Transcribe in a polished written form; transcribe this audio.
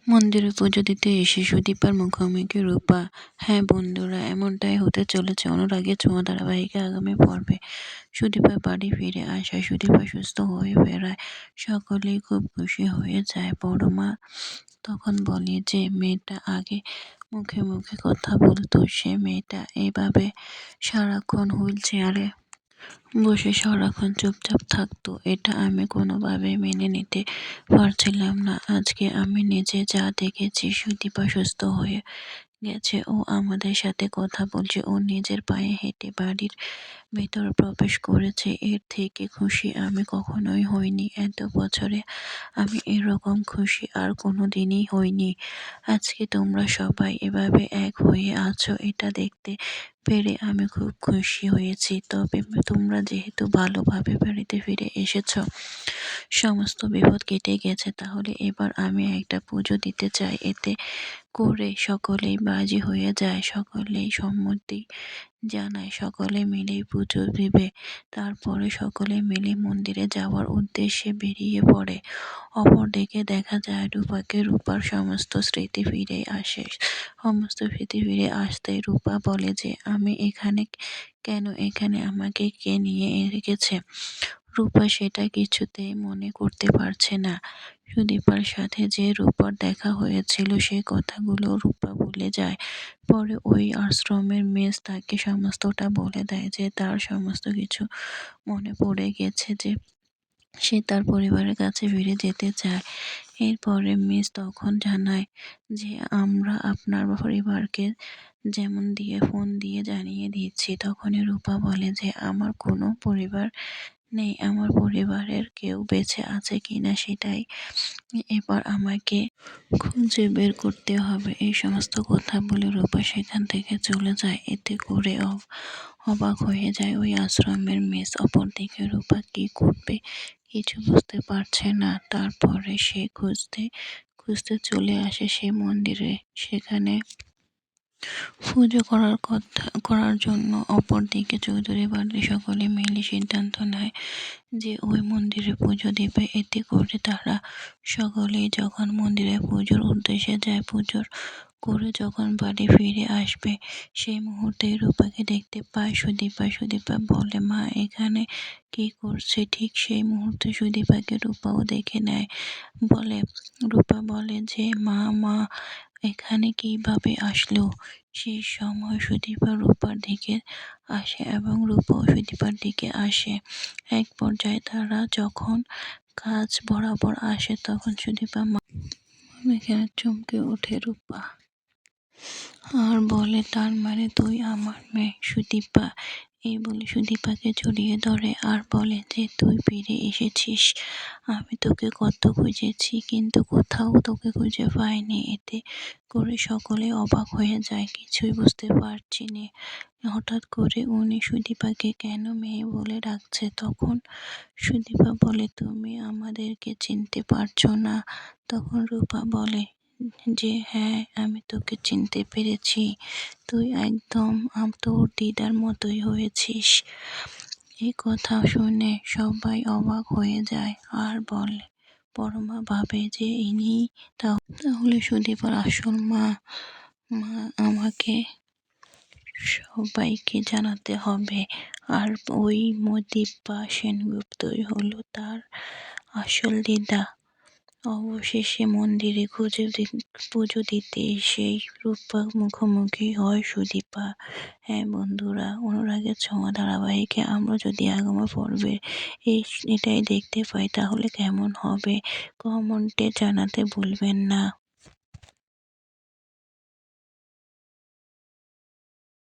মন্দিরে পুজো দিতে এসে সুদীপার মুখোমুখি রূপা। হ্যাঁ বন্ধুরা, এমনটাই হতে চলেছে অনুরাগের ছোঁয়া ধারাবাহিকে আগামী পর্বে। সুদীপা বাড়ি ফিরে আসায়, সুদীপা সুস্থ হয়ে ফেরায় সকলেই খুব খুশি হয়ে যায়। বড় মা তখন বলে যে মেয়েটা আগে মুখে মুখে কথা বলতো, সে মেয়েটা এভাবে সারাক্ষণ হুইল চেয়ারে বসে সারাক্ষণ চুপচাপ থাকতো, এটা আমি কোনোভাবে মেনে নিতে পারছিলাম না। আজকে আমি নিজে যা দেখেছি, সুদীপা সুস্থ হয়ে গেছে, ও আমাদের সাথে কথা বলছে, ও নিজের পায়ে হেঁটে বাড়ির ভেতর প্রবেশ করেছে, এর থেকে খুশি আমি কখনোই হইনি। এত বছরে আমি এরকম খুশি আর কোনো দিনই হইনি। আজকে তোমরা সবাই এভাবে এক হয়ে আছো, এটা দেখতে পেরে আমি খুব খুশি হয়েছি। তবে তোমরা যেহেতু ভালোভাবে বাড়িতে ফিরে এসেছো, সমস্ত বিপদ কেটে গেছে, তাহলে এবার আমি একটা পুজো দিতে চাই। এতে করে সকলেই রাজি হয়ে যায়, সকলেই সম্মতি জানায়, সকলে মিলেই পুজো দিবে। তারপরে সকলে মিলে মন্দিরে যাওয়ার উদ্দেশ্যে বেরিয়ে পড়ে। অপরদিকে দেখা যায় রূপাকে। রূপার সমস্ত স্মৃতি ফিরে আসে। সমস্ত স্মৃতি ফিরে আসতে রূপা বলে যে আমি এখানে কেন, এখানে আমাকে কে নিয়ে রেখেছে। রূপা সেটা কিছুতেই মনে করতে পারছে না। সুদীপার সাথে যে রূপার দেখা হয়েছিল সে কথাগুলো রূপা ভুলে যায়। পরে ওই আশ্রমের মেস তাকে সমস্তটা বলে দেয় যে তার সমস্ত কিছু মনে পড়ে গেছে, যে সে তার পরিবারের কাছে ফিরে যেতে চায়। এরপরে মিস তখন জানায় যে আমরা আপনার পরিবারকে যেমন দিয়ে ফোন দিয়ে জানিয়ে দিচ্ছি। তখনই রূপা বলে যে আমার কোনো পরিবার নেই, আমার পরিবারের কেউ বেঁচে আছে কিনা সেটাই এবার আমাকে খুঁজে বের করতে হবে। এই সমস্ত কথা বলে রূপা সেখান থেকে চলে যায়। এতে করে অবাক হয়ে যায় ওই আশ্রমের মেস। অপরদিকে রূপা কি করবে কিছু বুঝতে পারছে না। তারপরে সে খুঁজতে খুঁজতে চলে আসে সে মন্দিরে, সেখানে পুজো করার জন্য। অপরদিকে চৌধুরী বাড়ির সকলে মিলে সিদ্ধান্ত নেয় যে ওই মন্দিরে পুজো দিবে। এতে করে তারা সকলেই যখন মন্দিরে পুজোর উদ্দেশ্যে যায়, পুজোর করে যখন বাড়ি ফিরে আসবে, সেই মুহূর্তে রূপাকে দেখতে পায় সুদীপা। সুদীপা বলে মা এখানে কি করছে। ঠিক সেই মুহূর্তে সুদীপাকে রূপাও দেখে নেয়। রূপা বলে যে মা এখানে কিভাবে আসলো। সেই সময় সুদীপা রূপার দিকে আসে এবং রূপাও সুদীপার দিকে আসে। এক পর্যায়ে তারা যখন কাজ বরাবর আসে, তখন সুদীপা এখানে চমকে ওঠে রূপা আর বলে তার মানে তুই আমার মেয়ে সুদীপা। এই বলে সুদীপাকে জড়িয়ে ধরে আর বলে যে তুই ফিরে এসেছিস, আমি তোকে কত খুঁজেছি কিন্তু কোথাও তোকে খুঁজে পাইনি। এতে করে সকলে অবাক হয়ে যায়, কিছুই বুঝতে পারছি না হঠাৎ করে উনি সুদীপাকে কেন মেয়ে বলে ডাকছে। তখন সুদীপা বলে তুমি আমাদেরকে চিনতে পারছো না। তখন রূপা বলে যে হ্যাঁ আমি তোকে চিনতে পেরেছি, তুই একদম তোর দিদার মতোই হয়েছিস। এই কথা শুনে সবাই অবাক হয়ে যায় আর বলে বড়মা ভাবে যে ইনি তাহলে সুদীপার আসল মা। আমাকে সবাইকে জানাতে হবে। আর ওই দিব্যা সেনগুপ্তই হলো তার আসল দিদা। অবশেষে মন্দিরে পুজো দিতে সেই রূপা মুখোমুখি হয় সুদীপা। হ্যাঁ বন্ধুরা, অনুরাগের ছোঁয়া ধারাবাহিকে আমরা যদি আগামী পর্বে এটাই দেখতে পাই তাহলে কেমন হবে কমেন্টে জানাতে ভুলবেন না।